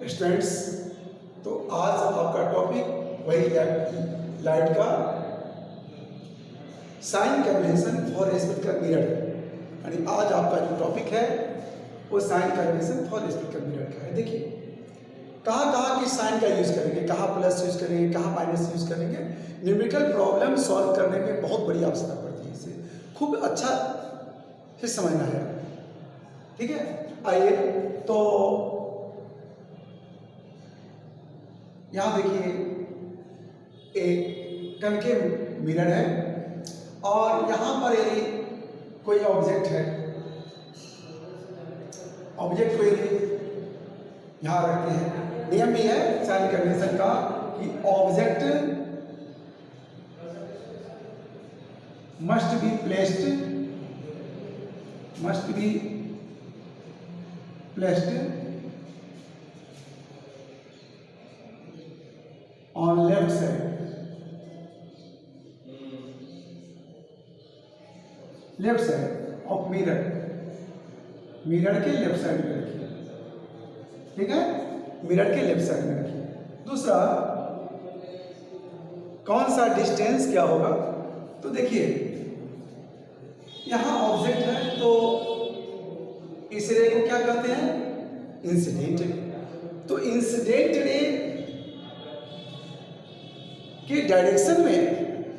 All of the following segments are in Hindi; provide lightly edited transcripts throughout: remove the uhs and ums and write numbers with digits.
स्टूडेंट्स, तो आज आपका टॉपिक वही लाइट का sign convention for spectral mirror. यानी आज आपका जो टॉपिक है वो sign convention for spectral mirror का है। देखिए कहाँ कहाँ किस साइन का यूज़ करेंगे, कहाँ प्लस यूज़ करेंगे, कहाँ माइनस यूज़ करेंगे। न्यूमेरिकल प्रॉब्लम सॉल्व करने में बहुत बड़ी आवश्यकता पड़ती है, इसे खूब अच्छा से समझना है। ठीक है, आइए तो यहाँ देखिए एक कनकेव मिरर है और यहाँ पर यदि कोई ऑब्जेक्ट है, ऑब्जेक्ट को यदि यहाँ रखते हैं, नियम भी है साइन कन्वेंशन का कि object must be placed on left side, left side of mirror, mirror के लेफ्ट साइड में रखिए। ठीक है, मिरर के लेफ्ट साइड में रखिए। दूसरा कौन सा डिस्टेंस क्या होगा, तो देखिए यहां ऑब्जेक्ट है तो इस रे को क्या कहते हैं, इंसिडेंट रे। तो इंसिडेंट रे के डायरेक्शन में,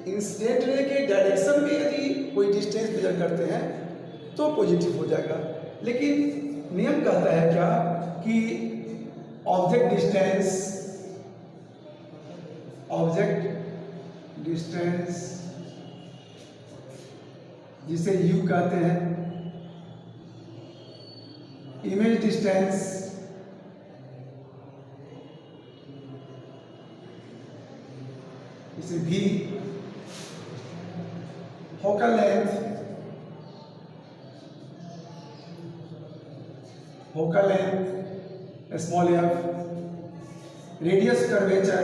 इंसिडेंट रे के डायरेक्शन में यदि कोई डिस्टेंस मेजर करते हैं तो पॉजिटिव हो जाएगा। लेकिन नियम कहता है क्या कि ऑब्जेक्ट डिस्टेंस जिसे यू कहते हैं, इमेज डिस्टेंस इसे भी, focal length small F, radius curvature,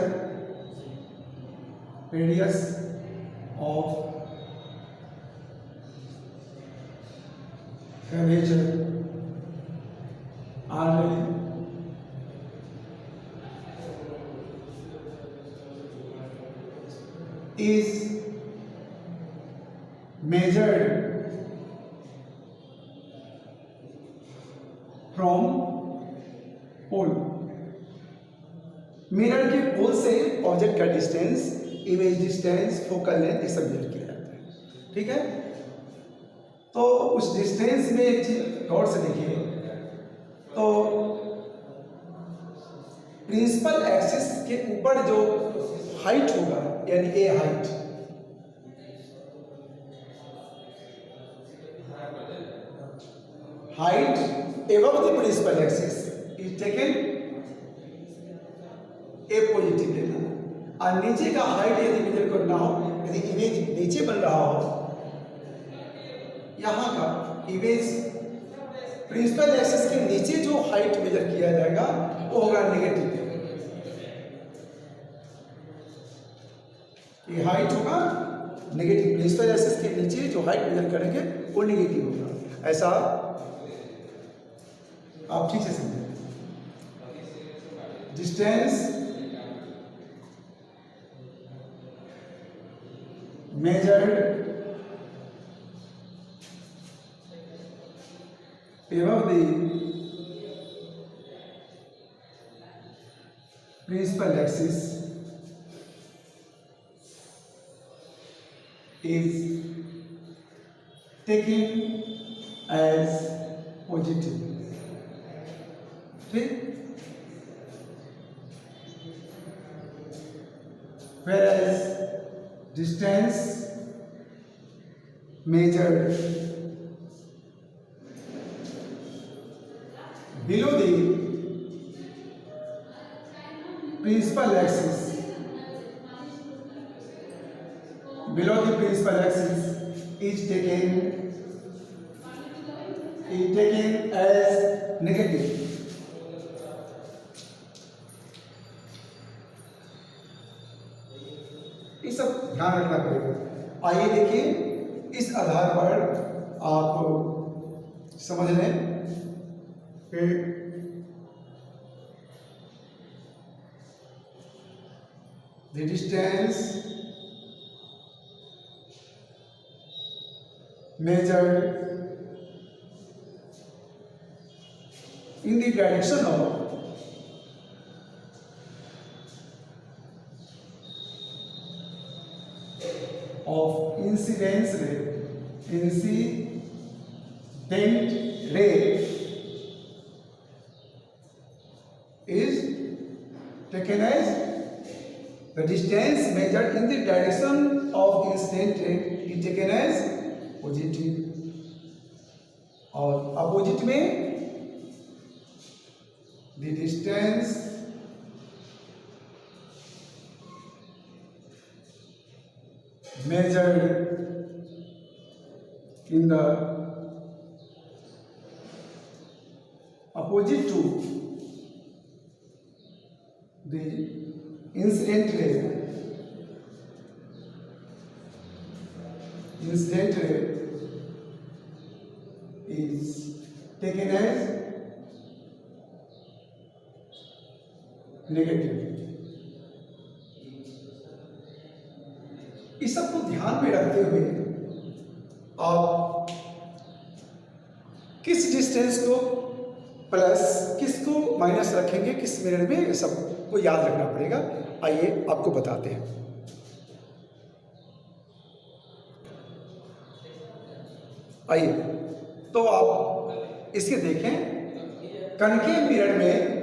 radius of curvature R is measured from pole। Mirror के पोल से ऑब्जेक्ट का distance, image distance, focal length ये सब मेजर किया जाता है। ठीक है, तो उस डिस्टेंस में एक चीज गौर से देखिए, तो प्रिंसिपल एक्सिस के ऊपर जो हाइट होगा यानी a height above the principal axis is taken a positive लेना। और नीचे का हाइट यदि मेजर करना हो, यदि इमेज नीचे बन रहा हो, यहाँ का इमेज प्रिंसिपल एक्सिस के नीचे जो हाइट मेजर किया जाएगा वो होगा नेगेटिव। ये हाइट होगा नेगेटिव, प्रिंसिपल एक्सिस के नीचे जो हाइट मेजर करेंगे वो नेगेटिव होगा। ऐसा आप ठीक से समझें। Distance measured above the principal axis is taken as positive। ठीक, whereas distance measured below the principal axis, is taken as negative। ये सब ध्यान रखना पड़ेगा। आइए देखिए इस आधार पर आप समझ लें कि the distance measured in the direction of incidence ray is taken as the distance measured in the direction of incident ray is taken as positive और अपोजिट में the distance measured in the opposite to the incident ray is taken as negative। इस सब को ध्यान में रखते हुए आप किस डिस्टेंस को प्लस किसको माइनस रखेंगे किस मिरर में, सबको याद रखना पड़ेगा। आइए आपको बताते हैं। आइए तो आप इसके देखें, कनकेव मिरर में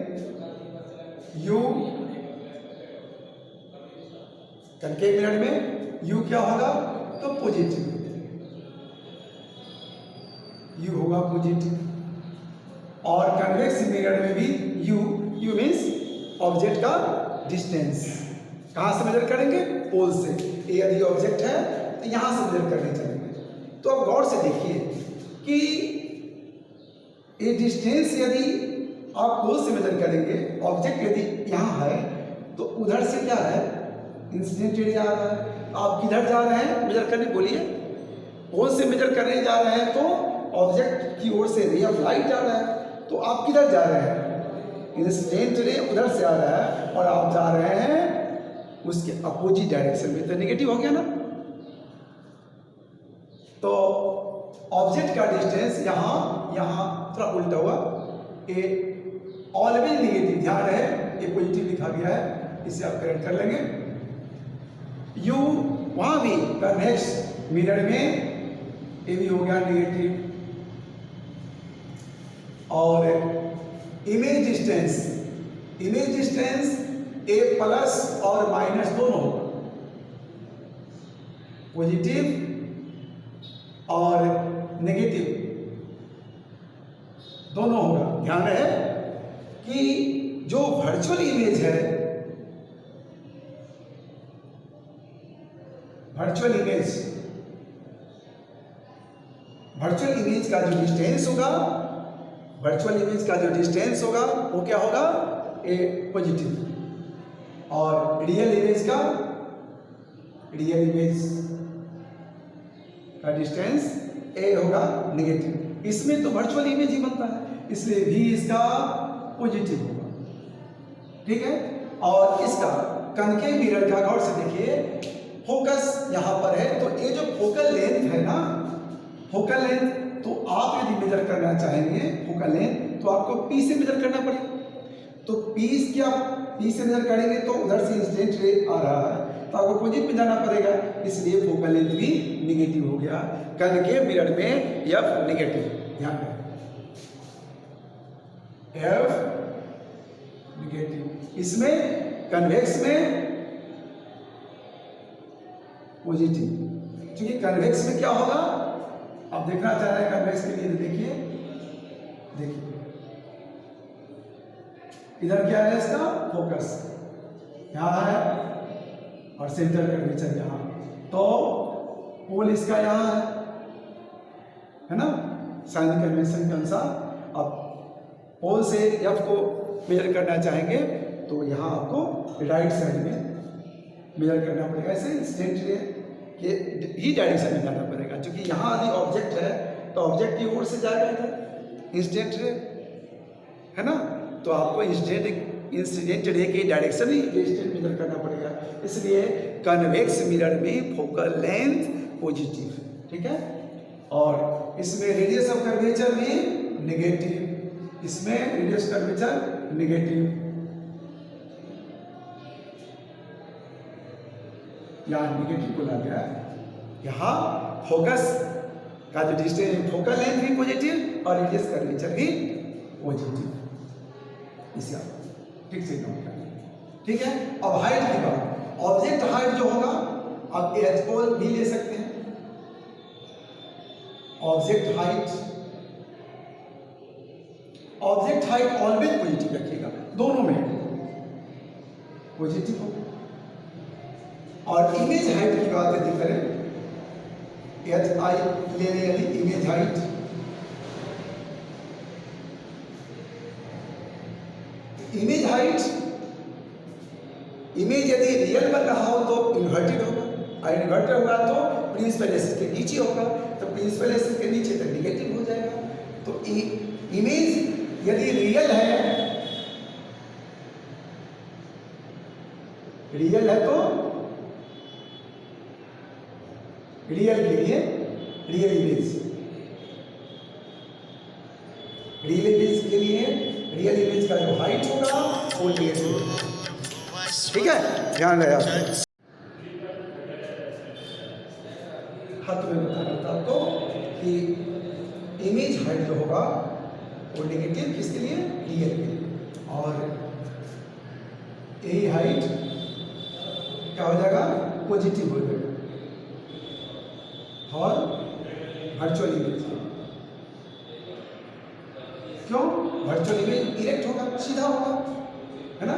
कनकेव मिरर में U क्या होगा, तो पॉजिटिव U होगा पॉजिटिव। और कन्वेक्स मिरर में भी U मीन्स ऑब्जेक्ट का डिस्टेंस। कहाँ से मेजर करेंगे, पोल से। ये यदि ऑब्जेक्ट है तो यहाँ से मेजर करने चलेंगे। तो अब गौर से देखिए कि ये डिस्टेंस यदि आप पोल से मेजर करेंगे, ऑब्जेक्ट यदि यहाँ है तो उधर से क्या है, इंसिडेंट एरिया आ रहा है। आप किधर जा रहे हैं मेजर करने, बोलिए। पोल से मेजर करने जा रहे हैं तो ऑब्जेक्ट की ओर से रे ऑफ लाइट आ रहा है, तो आप किधर जा रहे हैं, इंसिडेंट रे उधर से आ रहा है और आप जा रहे हैं उसके अपोजिट डायरेक्शन में, तो नेगेटिव हो गया ना। तो ऑब्जेक्ट का डिस्टेंस यहाँ थोड़ा उल्टा हुआ, ए ऑलवेज नेगेटिव, ध्यान रहे ये पॉजिटिव लिखा गया है, इसे आप करेक्ट कर लेंगे। यू वहां भी कन्वेक्स मिरर में ए भी हो गया नेगेटिव। और इमेज डिस्टेंस ए प्लस और माइनस दोनों होगा, पॉजिटिव और नेगेटिव दोनों होगा। ध्यान रहे कि जो वर्चुअल इमेज है, वर्चुअल इमेज का जो डिस्टेंस होगा वो क्या होगा, ए पॉजिटिव। और रियल इमेज का डिस्टेंस ए होगा नेगेटिव। इसमें तो वर्चुअल इमेज ही बनता है, इसलिए भी इसका पॉजिटिव होगा, ठीक है। और इसका कनकेव मिरर का गौर से देखिए, फोकस यहाँ पर है, तो ये जो फोकल लेंथ है ना, फोकल लेंथ, तो आप यदि मेजर करना चाहेंगे फोकल लेंथ तो आपको P से मेजर करना पड़ेगा। तो P से मेजर करेंगे तो उधर से इंसिडेंट रे आ रहा है, तो आपको पॉजिटिव में जाना पड़ेगा, इसलिए फोकल लेंथ भी नेगेटिव हो गया। कनकेव मिरर में F नेगेटिव, ध्यान रखें F नेगेटिव। इसमें कन्वेक्स में पॉजिटिव, क्योंकि कन्वेक्स में क्या होगा, आप देखना चाह रहे हैं कन्वेक्स के लिए, देखिए इधर क्या है, इसका फोकस यहाँ है और सेंटर कर्वेचर यहाँ, तो पोल इसका यहाँ है ना। साइन कन्वेंशन के अनुसार आप पोल से एफ को मेजर करना चाहेंगे तो यहाँ आपको राइट साइड में मेजर करना पड़ेगा, ऐसे इंसिडेंट रे के ही डायरेक्शन में जाना पड़ेगा, क्योंकि यहाँ यदि ऑब्जेक्ट है तो ऑब्जेक्ट की ओर से जाएगा इधर इंसिडेंट रे, है ना। तो आपको इंसिडेंट इंसिडेंट रे के डायरेक्शन ही डिस्टेंस मेजर करना पड़ेगा, इसलिए कन्वेक्स मिरर में फोकल लेंथ पॉजिटिव, ठीक है। और इसमें रेडियस ऑफ कर्वेचर भी नेगेटिव, इसमें रेडियस कर्वेचर नेगेटिव, यहाँ नेगेटिव बोला गया है। यहाँ फोकस का जो डिस्टेंस, फोकल लेंथ भी पॉजिटिव और रेडियस कर्वेचर भी पॉजिटिव, इसका ठीक से नोट करना, ठीक है। अब हाइट की बात, ऑब्जेक्ट हाइट जो होगा आप एच ओ भी ले सकते हैं। ऑब्जेक्ट हाइट ऑलवेज पॉजिटिव रखिएगा, दोनों में पॉजिटिव होगा। और इमेज हाइट की बात यदि करें, एच आई ले लें यदि इमेज हाइट, इमेज यदि रियल बन रहा हो तो इन्वर्टेड होगा, और इन्वर्टेड होगा तो प्रिंसिपल एक्सिस के नीचे होगा, तो प्रिंसिपल एक्सिस के नीचे तो निगेटिव हो जाएगा। तो इमेज यदि रियल है तो रियल के लिए रियल इमेज के लिए रियल इमेज का जो हाइट होगा वो निगेटिव होगा, ठीक है, ध्यान रहे आपको। हाँ, तो मैं बता रहा था आपको कि इमेज हाइट जो होगा वो नेगेटिव किसके लिए, रियल के लिए, और यही हाइट क्या हो जाएगा, पॉजिटिव हो जाएगा। और वर्चुअल इमेज क्यों, वर्चुअल इमेज इरेक्ट होगा, सीधा होगा, है ना।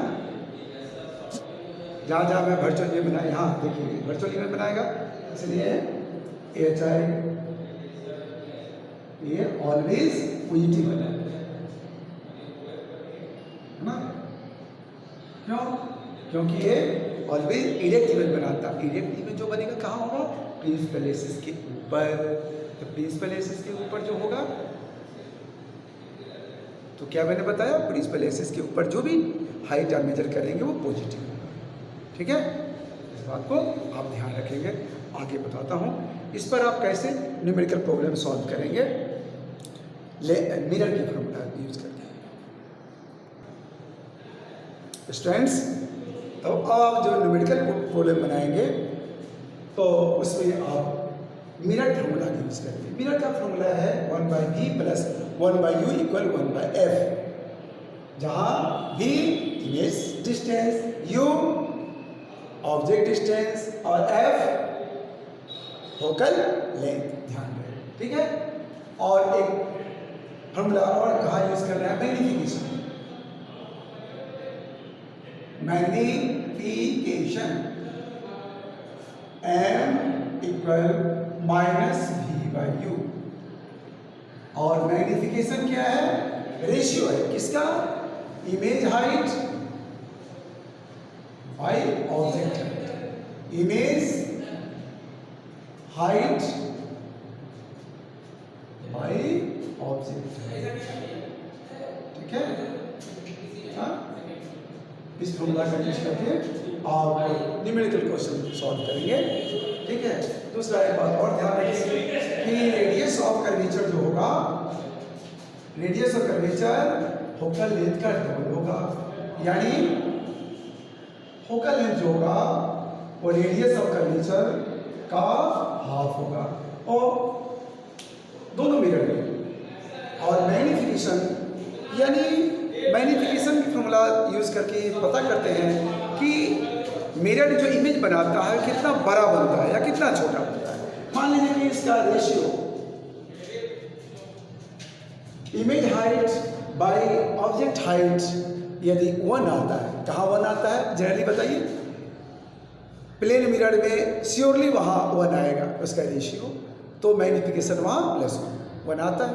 जहाँ जहाँ मैं वर्चुअल इमेज बनाया, यहाँ देखिए वर्चुअल इमेज बनाएगा, इसलिए एच आई ये ऑलवेज पॉजिटिव है ना। क्यों, क्योंकि ये ऑलवेज इरेक्ट इमेज बनाता है। इरेक्ट इमेज जो बनेगा कहाँ होगा, प्रिंसिपल एक्सिस के ऊपर। तो प्रिंसिपल एक्सिस के ऊपर जो होगा, तो क्या मैंने बताया, प्रिंसिपल एक्सिस के ऊपर जो भी हाइट आप मेजर करेंगे वो पॉजिटिव होगा, ठीक है। इस बात को आप ध्यान रखेंगे। आगे बताता हूँ इस पर आप कैसे न्यूमेरिकल प्रॉब्लम सॉल्व करेंगे मिरर की फॉर्मूला यूज करके। स्टूडेंट्स, तो आप जो न्यूमेरिकल प्रॉब्लम बनाएंगे तो उसमें आप मिरर फार्मूला यूज करेंगे। मिरर का फार्मूला है 1/v plus 1/u equal 1/f, जहाँ v image distance, u object distance और f फोकल लेंथ, ध्यान रहे, ठीक है। और एक फार्मूला और कहाँ यूज कर रहे हैं, मैग्निफिकेशन m इक्वल -v/u, और मैग्निफिकेशन क्या है, रेशियो है किसका, image height by object height, image height by object, ठीक है। हाँ, इस फॉर्मूला का यूज करके आप न्यूमेरिकल क्वेश्चन सॉल्व करेंगे, ठीक है। दूसरा एक बात और ध्यान रखिए कि रेडियस ऑफ कर्वेचर जो होगा, radius of curvature focal length का डबल होगा, यानी फोकल लेंथ जो होगा वो रेडियस ऑफ कर्वेचर का हाफ होगा, और दोनों मिरर में। और मैग्निफिकेशन, यानी मैग्निफिकेशन की फॉर्मूला यूज करके पता करते हैं कि मिरर जो इमेज बनाता है कितना बड़ा बनता है या कितना छोटा बनता है। मान लीजिए कि इसका ratio image height by object height यदि 1 आता है, कहाँ 1 आता है जनरली बताइए, प्लेन मिरर में श्योरली वहाँ 1 आएगा उसका रेशियो, तो मैग्निफिकेशन वहाँ +1 आता है।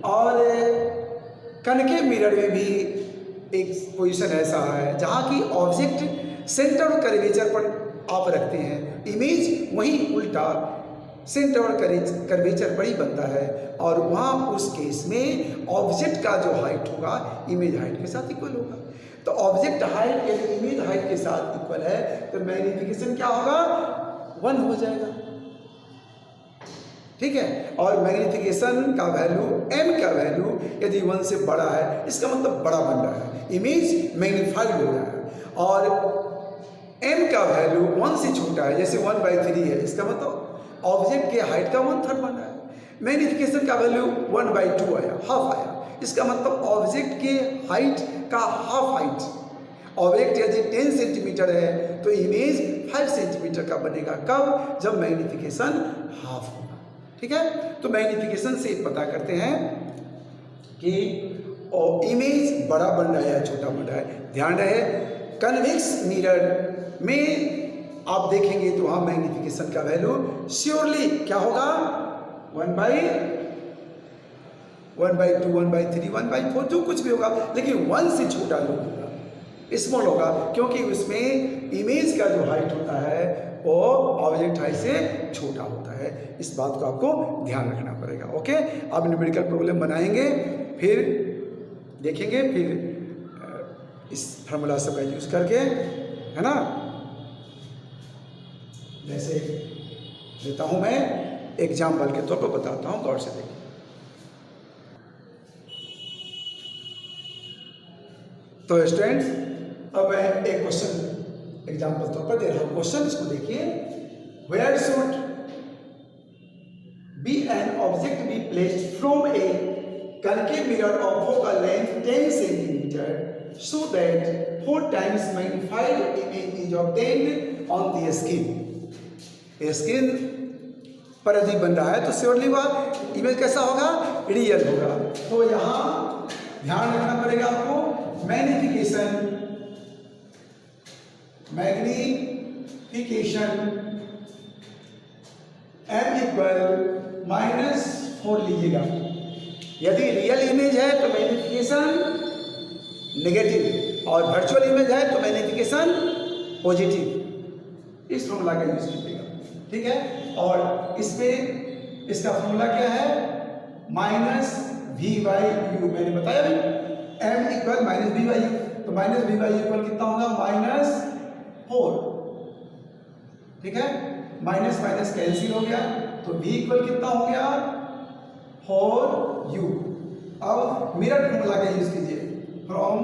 और कनकेव मिरर में भी एक पोजीशन ऐसा है जहाँ की ऑब्जेक्ट सेंटर और कर्वेचर पर आप रखते हैं, इमेज वहीं उल्टा सेंटर और कर्वेचर बड़ी बनता है, और वहाँ उस केस में ऑब्जेक्ट का जो हाइट होगा इमेज हाइट के साथ इक्वल होगा। तो ऑब्जेक्ट हाइट यदि इमेज हाइट के साथ इक्वल है तो मैग्नीफिकेशन क्या होगा, 1 हो जाएगा। ठीक है, और मैग्नीफिकेशन का वैल्यू, m का वैल्यू यदि 1 से बड़ा है, इसका मतलब बड़ा बन रहा है, इमेज मैग्नीफाइड हो रहा है। और m का वैल्यू 1 से छोटा है, जैसे 1/3 है, इसका मतलब ऑब्जेक्ट के हाइट का 1/3 बन रहा है। मैग्नीफिकेशन का वैल्यू 1/2 आया, हाफ आया, इसका मतलब ऑब्जेक्ट के हाइट का हाफ हाइट। ऑब्जेक्ट यदि 10 सेंटीमीटर है तो इमेज 5 सेंटीमीटर का बनेगा। कब? जब मैग्नीफिकेशन हाफ होगा। ठीक है, तो मैग्नीफिकेशन से पता करते हैं कि इमेज बड़ा बन रहा है या छोटा बन रहा है। ध्यान रहे, कन्वेक्स मिरर में आप देखेंगे तो वहां मैग्नीफिकेशन का वैल्यू श्योरली क्या होगा, 1/2, 1/3, 1/4, जो कुछ भी होगा, लेकिन 1 से छोटा जो होगा, स्मॉल होगा, क्योंकि उसमें इमेज का जो हाइट होता है वो ऑब्जेक्ट हाइट से छोटा होता है। इस बात को आपको ध्यान रखना पड़ेगा। ओके, अब न्यूमेरिकल प्रॉब्लम बनाएंगे, फिर देखेंगे, फिर इस फार्मूला सब का यूज करके, है ना। जैसे देता हूं मैं एग्जाम्पल के तौर पर बताता हूं, गौर से देखिए। तो स्टूडेंट्स, अब मैं एक क्वेश्चन एग्जाम्पल तौर पर दे रहा हूं। क्वेश्चन इसको देखिए, where should be an object be placed from a concave mirror of focal length 10 cm so that 4 times magnified image is obtained on the skin। Skin पर यदि बन रहा है तो श्योरली वह इमेज कैसा होगा, रियल होगा। तो यहां ध्यान रखना पड़ेगा आपको, मैग्नीफिकेशन m इक्वल -4 लीजिएगा। यदि रियल इमेज है तो मैग्नीफिकेशन नेगेटिव, और वर्चुअल इमेज है तो मैग्नीफिकेशन पॉजिटिव। इस फॉर्मूला का यूज कीजिएगा। ठीक है, और इसमें इसका फॉर्मूला क्या है, -v/u। मैंने बताया भी, m इक्वल -v/u, तो -v/u इक्वल कितना होगा, -4। ठीक है, माइनस माइनस कैंसिल हो गया, तो v इक्वल कितना हो गया, 4u। अब मिरर फॉर्मूला का यूज कीजिए, from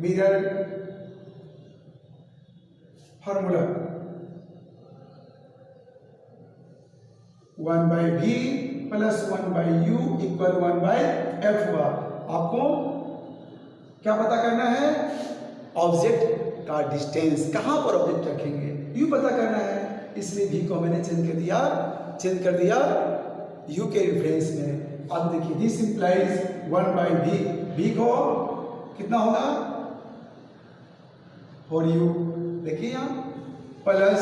mirror formula 1/v plus 1/u equal 1/f हुआ। आपको क्या पता करना है, ऑब्जेक्ट का डिस्टेंस, कहां पर ऑब्जेक्ट रखेंगे यू पता करना है। इसलिए v को मैंने चेंज कर दिया u के रेफरेंस में। अब देखिए, दिस इंप्लाइज 1/v, v को कितना होगा, 4u, देखिए यहाँ, प्लस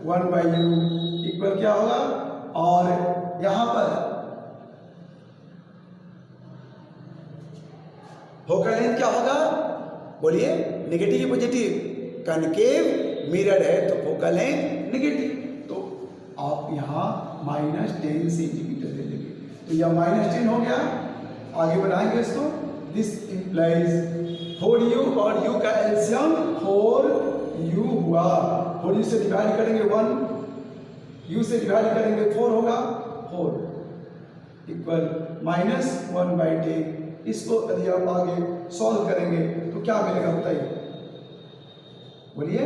1/u इक्वल क्या होगा, और यहां पर फोकल लेंथ क्या होगा, बोलिए, नेगेटिव या पॉजिटिव। कनकेव मिरर है तो फोकल लेंथ नेगेटिव, तो आप यहां -10 सेंटीमीटर ले लेंगे, तो यह -10 हो गया। आगे बढ़ाएंगे इसको, दिस इंप्लाइज 4u, और u का एलसीएम 4u हुआ। 4u से डिवाइड करेंगे 1, u से डिवाइड करेंगे 4 होगा, 4 इक्वल -1/10। इसको यदि आप आगे सॉल्व करेंगे तो क्या मिलेगा बताइए, बोलिए।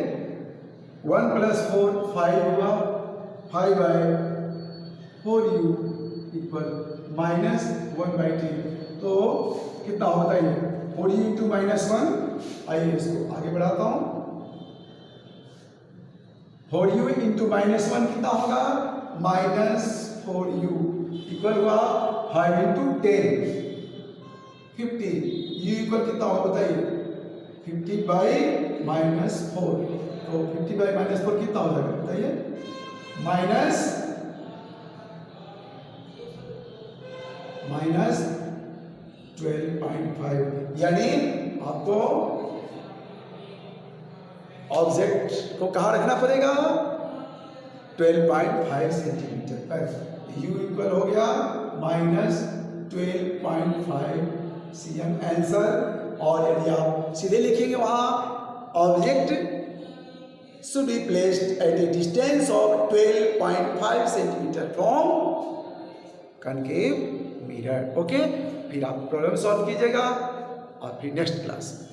1 + 4 5 हुआ, 5/4u इक्वल -1/10। तो कितना होगा बताइए, 4u × -1। आइए इसको आगे बढ़ाता हूं, 4u × -1 कितना होगा, -4u इक्वल हुआ 5 × 10, 50। u इक्वल कितना होगा बताइए, 50/-4। तो 50/-4 कितना हो जाएगा बताइए, -12.5। यानी आपको ऑब्जेक्ट को कहां रखना पड़ेगा, 12.5 सेंटीमीटर पर। यू इक्वल हो गया -12.5 cm आंसर। और यदि आप सीधे लिखेंगे वहाँ object should be placed at a distance of 12.5 centimeter from concave mirror। Okay, फिर आप प्रॉब्लम सॉल्व कीजिएगा और फिर नेक्स्ट क्लास में